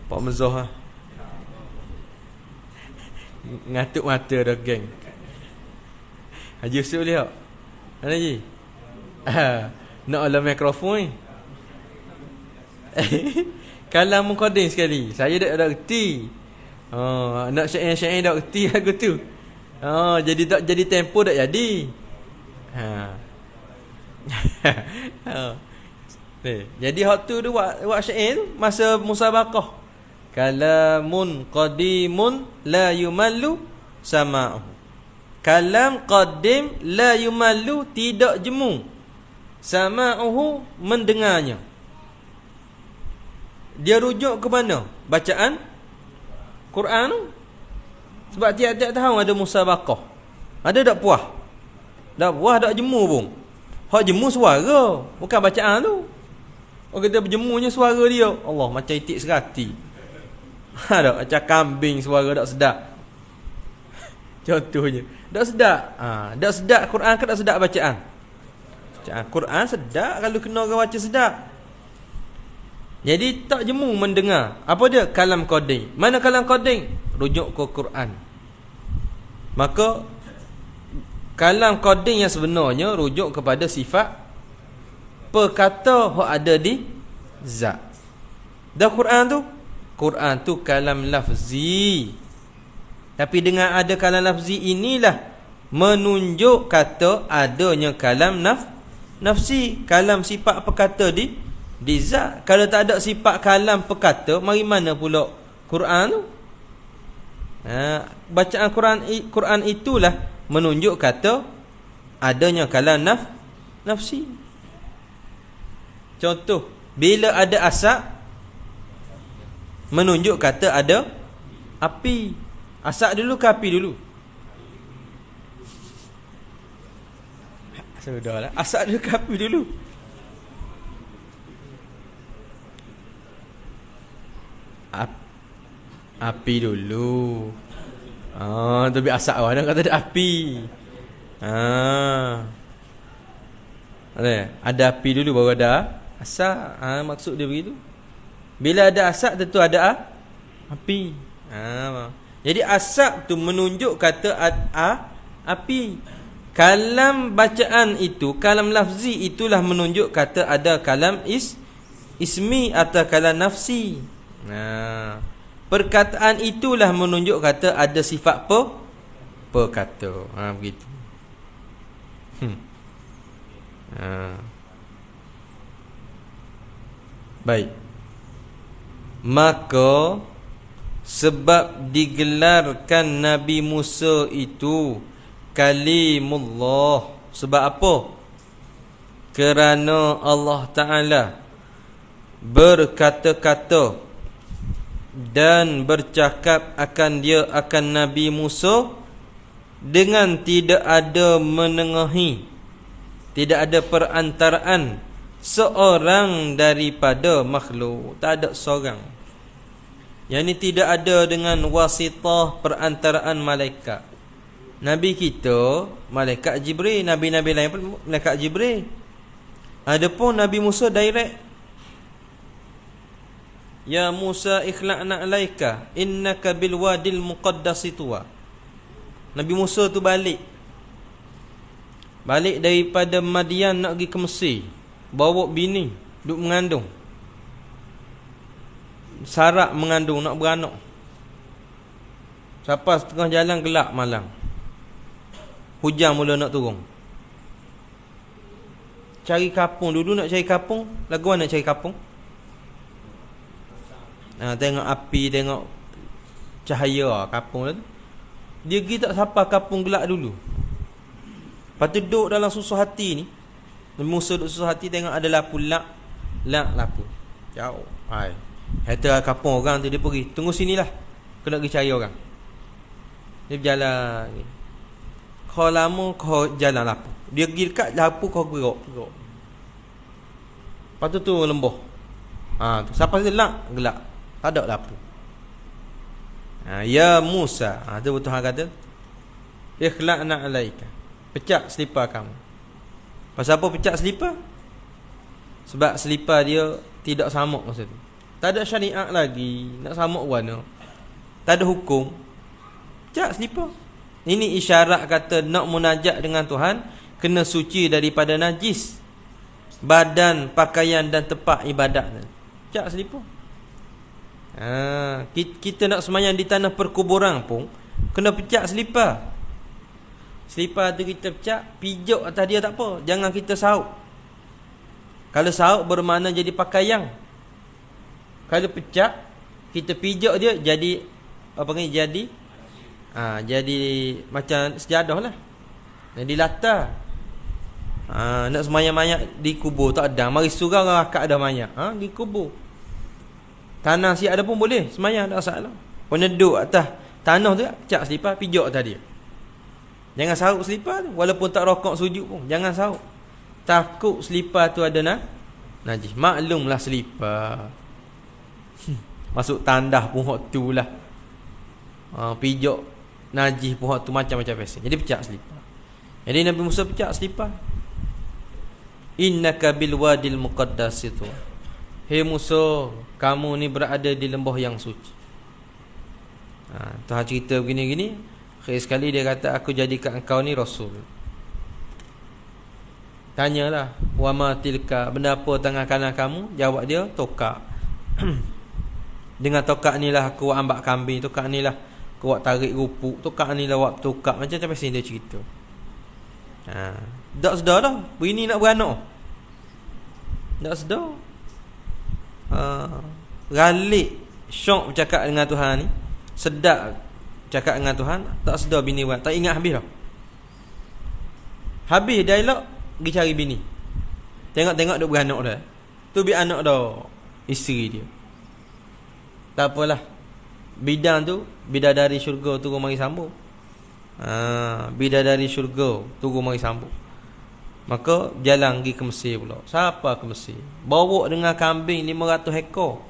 Pak Mezah lah. Ngatuk mata dah geng. Haji Yusuf boleh tak? Mana Haji? Nak ala mikrofon ni. Kalam qadim sekali. Saya dah reti. Nak syair-syair dah reti lagu tu. Jadi tak jadi tempo tak jadi. Jadi hak tu buat syair tu masa musabaqah. Kalamun qadimun la yumallu sama'uhu. Kalam qadim la yumallu, tidak jemu. Sama'uhu, mendengarnya. Dia rujuk ke mana? Bacaan Quran tu. Sebab tiap-tiap tahun ada musabaqah. Ada tak puas? Tak puas, tak jemu pun. Hak jemu suara, bukan bacaan tu. Orang kata berjemunya suara dia. Allah, macam itik serati. Tak, macam kambing suara tak sedap. Contohnya tak sedap. Tak sedap Quran ke tak sedap bacaan? Bacaan Quran sedap kalau kena orang baca sedap. Jadi tak jemu mendengar. Apa dia? Kalam qadim. Mana kalam qadim? Rujuk ke Quran. Maka kalam qadim yang sebenarnya rujuk kepada sifat perkata yang ada di zat. Dan Quran tu kalam lafzi. Tapi dengan ada kalam lafzi inilah menunjuk kata adanya kalam nafsi, kalam sifat perkata di zat. Kalau tak ada sifat kalam perkata, mari mana pula Quran tu? Bacaan Quran itulah menunjuk kata adanya kalam nafsi. Contoh, bila ada asap, menunjuk kata ada api. Asap dulu ke api dulu? Sudahlah. Asap dulu ke api dulu? Api dulu. Tapi asap mana kata ada api. Ada api dulu baru ada asap. Maksud dia begitu. Bila ada asap tentu ada api. Jadi asap tu menunjuk kata api. Kalam bacaan itu, kalam lafzi itulah menunjuk kata ada kalam ismi atau kalam nafsi. Perkataan itulah menunjuk kata ada sifat perkata. Begitu. Baik. Maka sebab digelarkan Nabi Musa itu kalimullah. Sebab apa? Kerana Allah Ta'ala berkata-kata dan bercakap akan dia, akan Nabi Musa, dengan tidak ada menengahi, tidak ada perantaraan seorang daripada makhluk. Tak ada seorang. Yang ini tidak ada dengan wasitah perantaraan malaikat. Nabi kita malaikat Jibril, nabi-nabi lain pun malaikat Jibril. Adapun Nabi Musa direct. Ya Musa ikhla'na alaika innaka bil wadil muqaddasi tuwa. Nabi Musa tu balik daripada Madian nak pergi ke Mesir, bawa bini duk mengandung, Sarah mengandung nak beranak. Sampai setengah jalan gelap malam, hujan mula nak turun. Cari kapung dulu, nak cari kapung. Lagu mana nak cari kapung? Tengok api, tengok cahaya kapung tu. Dia pergi tak sampai kapung gelap dulu. Lepas tu duduk dalam susah hati ni. Musa duduk susah hati, tengok ada lapu lapu. Jauh. Hai. Kata kapung orang tu, dia pergi. Tunggu sinilah, kena pergi cari orang. Dia berjalan ni. Kau lama kau jalan lapu. Dia pergi dekat lapu, kau gerak. Lepas tu lembah. Tu sampai gelap. Tak ada lapu. Ya Musa, tu betul hang kata, ikhla'na alaika, pecah selipar kamu. Pasal apa pecah selipar? Sebab selipar dia tidak samak masa tu. Tak ada syariat lagi nak samak warna. Tak ada hukum. Pecah selipar. Ini isyarat kata nak munajat dengan Tuhan kena suci daripada najis badan, pakaian dan tempat ibadat. Pecah selipar. Kita nak sembahyang di tanah perkuburan pun kena pecah selipar. Selipar tu kita pecah, pijak atas dia tak apa, jangan kita sauk. Kalau sauk bermakna jadi pakaian. Kalau pecah, kita pijak dia jadi apa ni, jadi macam sejadah lah, jadi latar. Nak sembahyang mayat di kubur tak ada, mari surau rakaat ada mayat, di kubur. Tanah siap ada pun boleh semayang, tak masalah. Peneduk atas tanah tu, cak selipar, pijak atas dia. Jangan saruk selipar tu, walaupun tak rokok sujud pun jangan saruk. Takut selipar tu ada najis. Maklumlah selipar masuk tandah pun hak tu lah. Pijak najis pun hak tu, macam-macam biasa. Jadi pecah selipar. Jadi Nabi Musa pecah selipar. Innaka bil wadil muqaddas itu. Hei Musa, kamu ni berada di lembah yang suci. Tuhan cerita begini-gini. Akhir sekali dia kata, aku jadikan engkau ni Rasul. Tanyalah, wa ma tilka, benda apa tangan kanan kamu? Jawab dia, tokak. Dengan tokak ni lah aku ambak kambing, tokak ni lah aku buat tarik rupuk, tokak ni lah buat tokak. Macam-macam dia cerita. Tak sedar dah, bini nak beranak. Tak sedar. Ralik syok bercakap dengan Tuhan ni, sedap cakap dengan Tuhan, tak sedar bini buat, tak ingat habis dah. Habis dialog, pergi cari bini. Tengok-tengok duk beranak dah. Tu bi anak dah isteri dia. Tak apalah. Bidang tu, bidadari syurga turun mari sambung. Bidadari syurga turun mari sambung. Maka jalan pergi ke Mesir pula. Siapa ke Mesir? Bawa dengan kambing 500 ekor.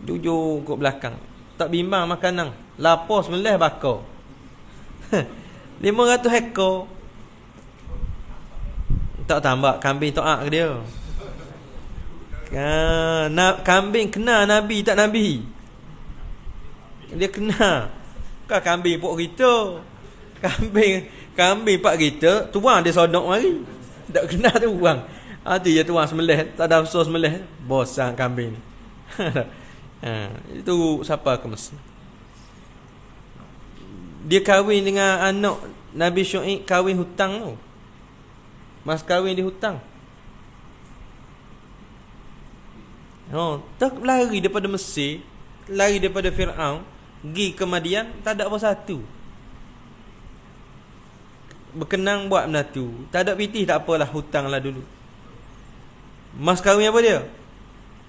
Jujur kat belakang. Tak bimbang makanan. Lapar sembelih bakar. 500 ekor. Tak tambah kambing taat ke dia. Kambing kena Nabi tak Nabi. Dia kena. Kan kambing pok kita. Kambing pak kita, tuang dia sodok mari. Tak kena tu buang. Tu je tuang sembelih, tak ada usaha sembelih. Bosan kambing ni. Itu siapa ke Mesir. Dia kahwin dengan anak Nabi Syuaib, kahwin hutang tu. Mas kahwin di hutang. Tak lari daripada Mesir, lari daripada Firaun, pergi ke Madian, tak ada apa satu. Berkenang buat benda tu, tak ada pitih, tak apalah, hutang lah dulu. Mas kahwin apa dia?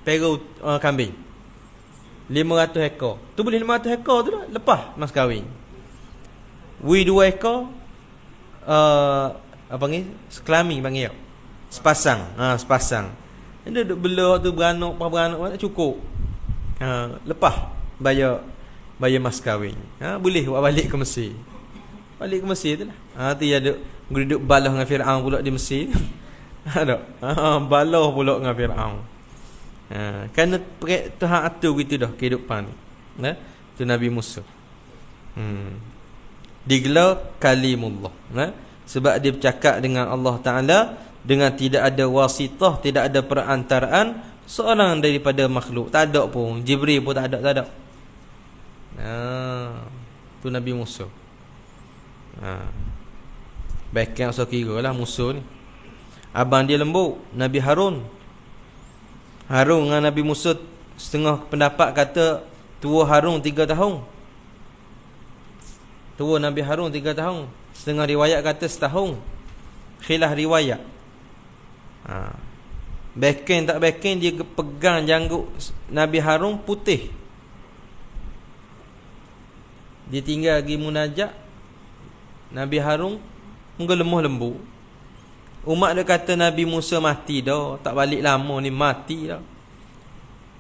Pero kambing 500 ekor. Tu boleh 500 ekor tu dah, lepas mas kahwin. 2 ekor apa ni? Sekelami panggil. Sepasang. Sepasang. Dia duduk bela tu beranak tak cukup. Lepas bayar mas kahwin. Boleh buat balik ke Mesir. Balik ke Mesir tu lah. Tu dia duduk balah dengan Firaun pula di Mesir. Ada. Balah pula dengan Firaun. Kerana Tuhan atur begitu dah kehidupan ni. Tu Nabi Musa. Digelar kalimullah. Sebab dia bercakap dengan Allah Ta'ala dengan tidak ada wasitah, tidak ada perantaraan seorang daripada makhluk. Tak ada pun, Jibril pun tak ada. Tu Nabi Musa. Baik yang saya kira lah Musa ni. Abang dia lembut, Nabi Harun. Harun dengan Nabi Musa, setengah pendapat kata tua Harun 3 tahun. Tua Nabi Harun 3 tahun. Setengah riwayat kata setahun. Khilaf riwayat. Beken tak beken, dia pegang janggut Nabi Harun putih. Dia tinggal pergi munajat, Nabi Harun muka lemah lembu. Umat dia kata Nabi Musa mati dah, tak balik lama ni, mati dah.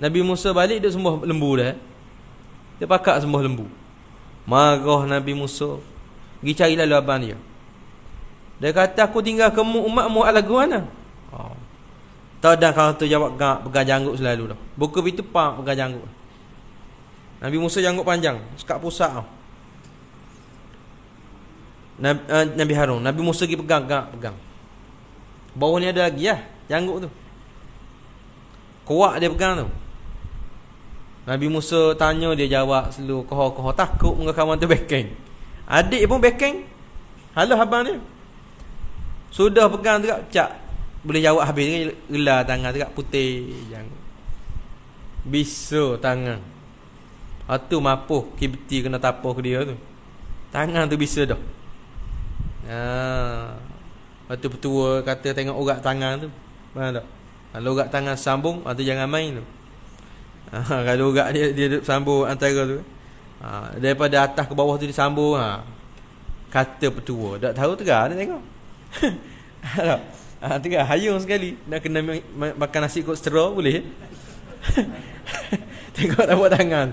Nabi Musa balik, dia sembah lembu dah. Dia pakak sembah lembu. Marah Nabi Musa, pergi cari lalu abang dia. Dia kata aku tinggal kamu umat mu lagu mana? Tak ada kalau tu jawab gak pegang janggut selalu dah. Buku itu pak pegang janggut. Nabi Musa janggut panjang, sekat pusat tau. Nabi Harun, Nabi Musa pergi pegang. Bawah ni ada lagi janggut tu. Kuat dia pegang tu. Nabi Musa tanya, dia jawab selalu koho-koho, takut muka kawan tu backing. Adik pun backing. Halo abang dia. Sudah pegang tu cak. Boleh jawab habis ni, gelar tangan tu putih janggut. Bisa tangan. Tu mapuh kibti kena tapuh ke dia tu. Tangan tu bisa dah. Lepas tu petua kata tengok urat tangan tu. Faham tak? Kalau urat tangan sambung, tu jangan main tu. Kalau urat dia sambung antara tu. Daripada atas ke bawah tu dia sambung. Kata petua. Tak tahu tegak dia tengok. Tegak hayung sekali. Nak kena makan nasi kot straw boleh. Tengok tapak tangan.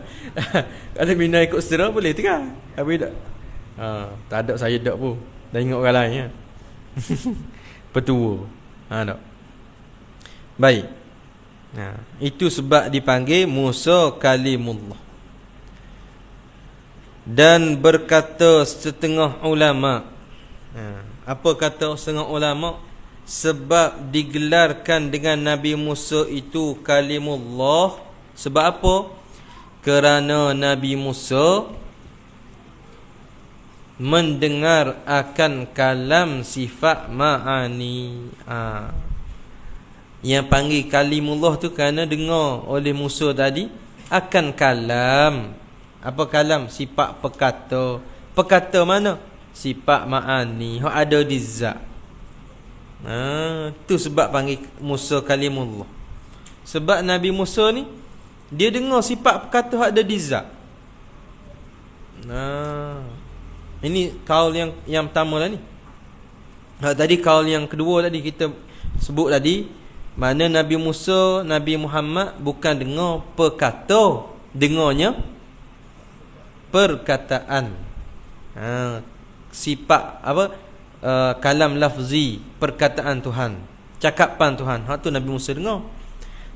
Kalau mina ikut straw boleh tegak. Habis tak? Tak ada saya tak pun. Tengok orang lain petua. Tak. Baik. Itu sebab dipanggil Musa kalimullah. Dan berkata setengah ulama. Apa kata setengah ulama? Sebab digelarkan dengan Nabi Musa itu kalimullah. Sebab apa? Kerana Nabi Musa mendengar akan kalam sifat ma'ani. Yang panggil kalimullah tu kerana dengar oleh Musa tadi akan kalam. Apa kalam? Sifat perkata. Perkata mana? Sifat ma'ani, hak ada di zat. Tu sebab panggil Musa kalimullah. Sebab Nabi Musa ni dia dengar sifat perkata hak ada di zat. Ini kaul yang pertama lah ni. Tadi kaul yang kedua tadi kita sebut tadi, mana Nabi Musa, Nabi Muhammad bukan dengar perkata, dengarnya perkataan. Sifat apa? Kalam lafzi, perkataan Tuhan, cakapan Tuhan. Tu Nabi Musa dengar.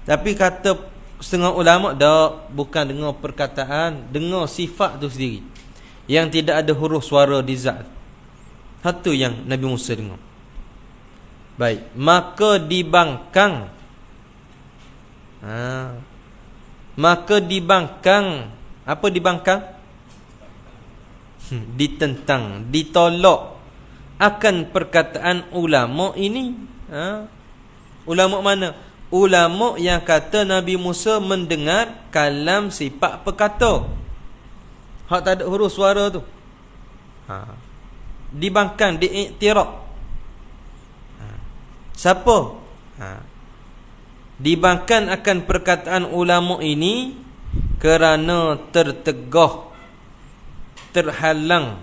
Tapi kata setengah ulama dak, bukan dengar perkataan, dengar sifat tu sendiri, yang tidak ada huruf suara di zat. Satu yang Nabi Musa dengar. Baik, maka dibangkang. Maka dibangkang. Apa dibangkang? Ditentang, ditolak akan perkataan ulama ini. Ulama mana? Ulama yang kata Nabi Musa mendengar kalam sifat perkata, hak tak ada huruf suara tu. Dibangkang, diiktiraf. Siapa? Dibangkang akan perkataan ulama ini kerana tertegah, terhalang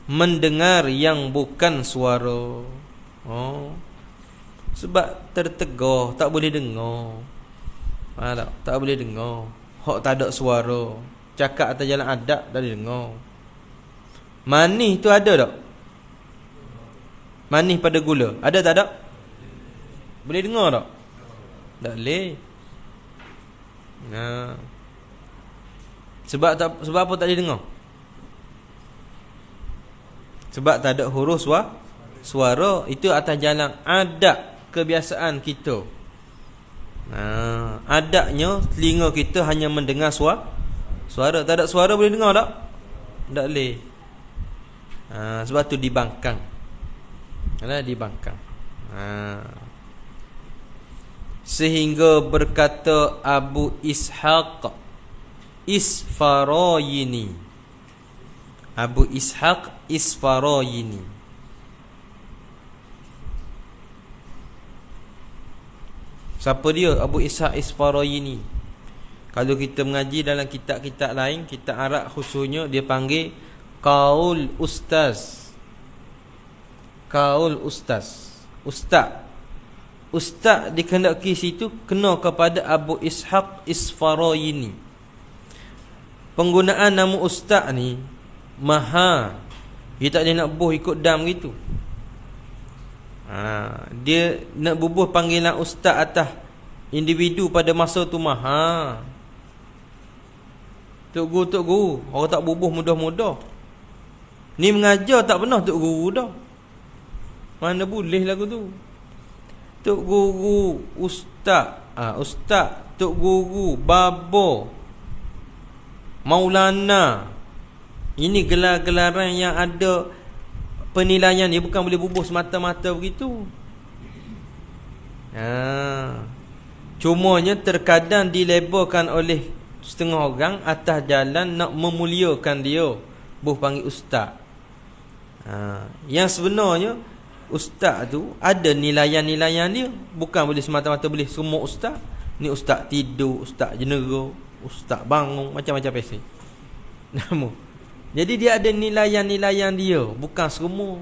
mendengar yang bukan suara. Sebab tertegah, tak boleh dengar. Tak boleh dengar. Hak tak ada suara. Cakap atas jalan adab tak boleh dengar. Manis tu ada tak? Manis pada gula ada tak ada? Boleh dengar tak? Tak boleh. Sebab apa tak boleh dengar? Sebab tak ada huruf suara. Itu atas jalan adab kebiasaan kita. Adabnya telinga kita hanya mendengar suara. Tak ada suara boleh dengar tak? Tak boleh. Sebab tu dibangkang. Dibangkang. Sehingga berkata Abu Ishaq Isfarayini. Abu Ishaq Isfarayini. Siapa dia Abu Ishaq Isfarayini? Kalau kita mengaji dalam kitab-kitab lain, kitab Arab khususnya, dia panggil Qaul Ustaz. Qaul Ustaz. Ustaz dikehendaki situ kena kepada Abu Ishaq Isfarayini. Penggunaan nama ustaz ni maha. Dia tak boleh nak bubuh ikut dam gitu. Dia nak bubuh panggilan ustaz atas individu pada masa tu maha. Tok guru orang tak bubuh mudah-mudah. Ni mengajar tak pernah tok guru dah. Mana boleh lagu tu. Tok guru, ustaz, ustaz, tok guru, babo, maulana. Ini gelar-gelaran yang ada penilaian dia, bukan boleh bubuh semata-mata begitu. Cumanya terkadang dilabelkan oleh setengah orang atas jalan nak memuliakan dia, buh panggil ustaz. Yang sebenarnya ustaz tu ada nilaian-nilaian dia, bukan boleh semata-mata boleh semua ustaz. Ni ustaz tidur, ustaz jenera, ustaz bangun, macam-macam pesen nama. Jadi dia ada nilaian-nilaian dia, bukan semua.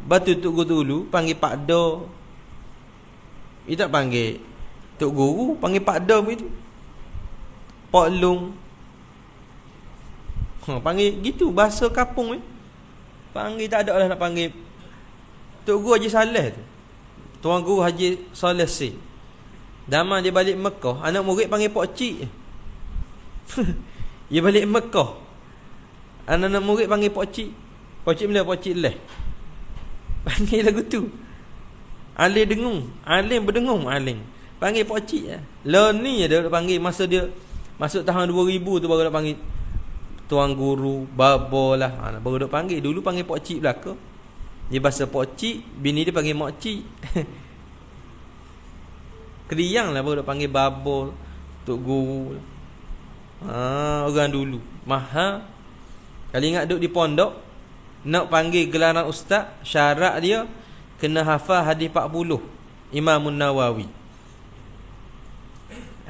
Batu tok guru dulu panggil Pak Do. Dia tak panggil tok guru, panggil Pak Do begitu. Pak Long. Panggil gitu bahasa kampung ni. Panggil tak ada lah nak panggil tok guru Haji Saleh tu. Tuan guru Haji Saleh si. Zaman dia balik Mekah, anak murid panggil Pak Cik. Dia balik Mekah, anak-anak murid panggil Pak Cik. Pak Cik bila Pak Cik leh. Panggil lagu tu. Alim dengung, alim berdengung, alim. Panggil Pak Cik lah. Lah ni dia panggil masa dia masuk tahun 2000 tu baru nak panggil tuan guru, babo lah. Baru nak panggil. Dulu panggil Pak Cik belaka. Dia bahasa Pak Cik, bini dia panggil Mak Cik. Keriang lah baru nak panggil babo, tok guru. Orang dulu maha. Kalau ingat duduk di pondok, nak panggil gelaran ustaz, syarat dia kena hafal hadis 40 Imam Nawawi.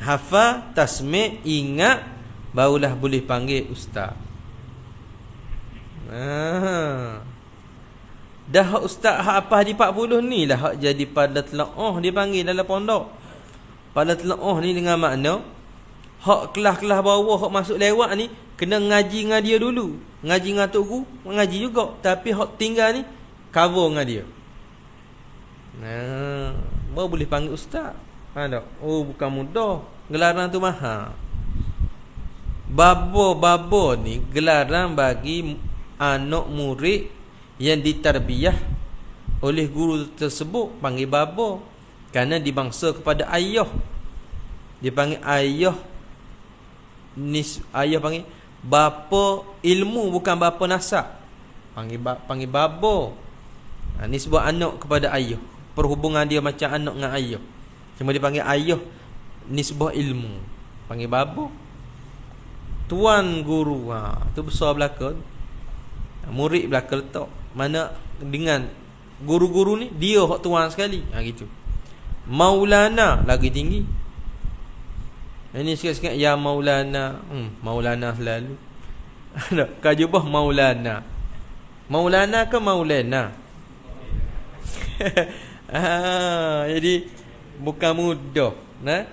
Hafal, tasmi', ingat, barulah boleh panggil ustaz. Dah hak ustaz hak apa hadis 40 ni lah hak jadi pada telaah dia panggil dalam pondok. Pada telaah ni dengan makna hak kelas-kelas bawah hak masuk lewat ni kena ngaji dengan dia dulu. Ngaji dengan tok guru, ngaji juga, tapi hak tinggal ni cover dengan dia. Baru boleh panggil ustaz. Tak? Oh, bukan mudah. Gelaran tu mahal. Babo ni gelaran bagi anak murid yang ditarbiyah oleh guru tersebut, panggil babo. Kerana dibangsa kepada ayah. Dia panggil ayah. Ayah panggil bapa ilmu, bukan bapa nasab. Panggil babo. Nisbah anak kepada ayah. Perhubungan dia macam anak dengan ayah. Cuma dia panggil ayah nisbah ilmu. Panggil babo. Tuan guru, tu besar belaka. Murid belaka letak. Mana dengan guru-guru ni dia hak tuan sekali. Gitu. Maulana lagi tinggi. Ini sikit-sikit ya Maulana. Maulana selalu. Kau jubah Maulana. Maulana ke Maulana? Jadi bukan mudah, nah?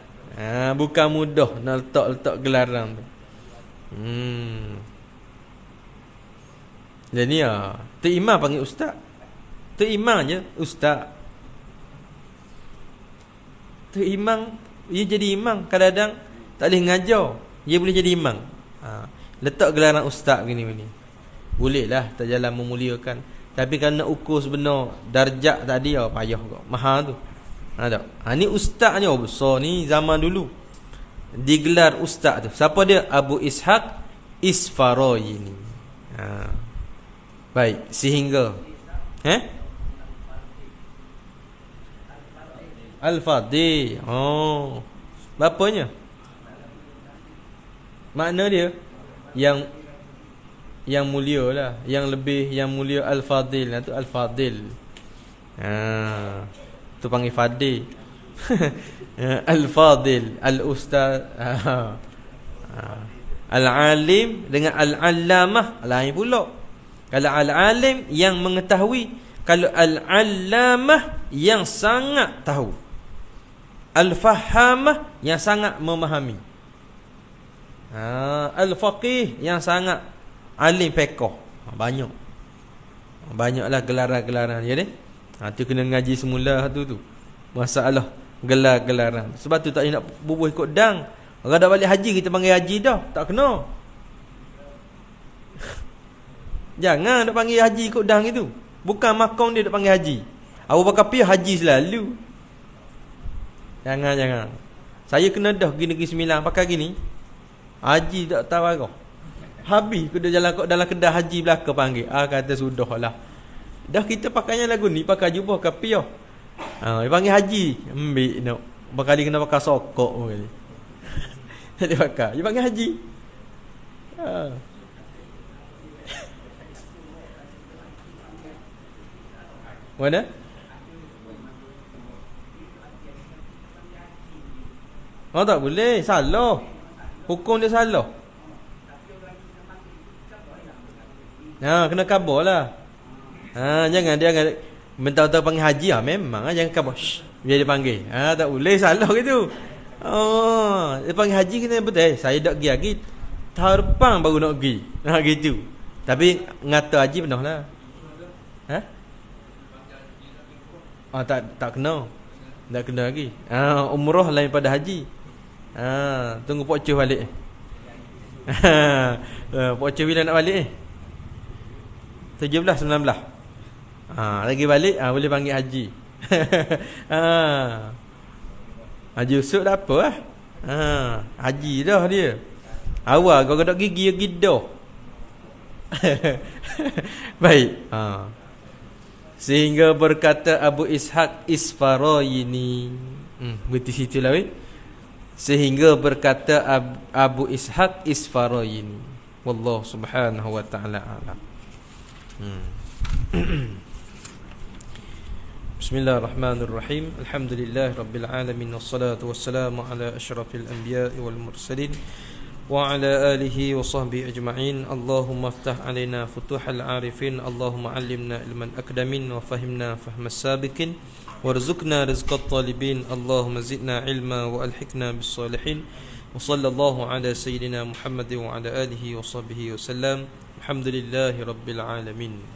Bukan mudah nak letak gelaran tu. Jadi Tok Imam panggil ustaz. Tok Imam je ustaz. Tok Imam Dia jadi imam. Kadang-kadang tak boleh ngajar, dia boleh jadi imam. Letak gelaran ustaz begini-begini. Bolehlah tak jalan memuliakan. Tapi kalau nak ukur sebenar darjat tadi payah kau. Mahal tu. Tak? Ni ustaz ni besar ni zaman dulu. Digelar ustaz tu. Siapa dia? Abu Ishaq Isfarayini. Baik, sehingga Al-Fadil. Bapanya? Makna dia yang mulia lah, yang lebih, yang mulia Al-Fadil. Tu Al-Fadil. Tu panggil Fadil. Al-Fadil, Al-Ustaz. Al-Alim dengan Al-Allamah lain pula. Kalau Al-Alim yang mengetahui, kalau Al-Allamah yang sangat tahu, Al-Fahamah yang sangat memahami, Al-Faqih yang sangat alim fiqh. Banyaklah gelaran-gelaran dia ni. Tu kena ngaji semula tu. Masalah gelar-gelaran. Sebab tu tak nak bubuh ikut dang. Orang dah balik haji kita panggil haji dah. Tak kena. Jangan nak panggil haji ikut dang itu. Bukan makam dia nak panggil haji. Abu Bakar Piyah haji selalu. Jangan. Saya kena dah pergi Negeri Sembilan pakai gini. Haji tak tahu arah. Habis aku dah jalan dalam kedai haji belaka panggil. Kata sudahlah. Dah kita pakainya lagu ni pakai jubah Piyah. Dia panggil haji. Ambil nak. Berkali kena pakai sokok kali. Tak dia pakai. Dia panggil haji. Mana? Tak boleh. Salah. Hukum dia salah. Kena khabar lah. Jangan mentang-mentang panggil haji memang jangan khabar. Biar dia panggil. Tak boleh, salah gitu. Dia panggil haji kena betul. Saya dak pergi lagi. Tahun depan baru nak pergi. Gitu. Tapi ngata haji benar lah. Tak kena. Tak kena lagi. Umrah lain pada haji. Tunggu Pak Cuh balik. Pak Cuh bila nak balik 17, 19. Lagi balik boleh panggil haji. Haji usuk dah apa lah. Haji dah dia. Awal kau nak gigi dah. Baik. Sehingga berkata Abu Ishaq Isfarayini. Berarti situ lah Sehingga berkata Abu Ishaq Isfarayini. Wallahu subhanahu wa ta'ala a'lam. Bismillahirrahmanirrahim. Alhamdulillah rabbil alamin, wassalatu wassalamu ala asyrafil anbiya'i wal mursalin wa ala alihi wa sahbihi ajma'in. Allahumma aftah alaina futuhal arifin. Allahumma allimna ilman akdamin wa fahimna fahmas sabiqin warzuqna rizqat talibin. Allahumma zidna ilma wa alhiqna bis salihin. Wa sallallahu ala sayyidina Muhammad wa ala alihi wa sahbihi wa sallam. Alhamdulillahi rabbil alamin.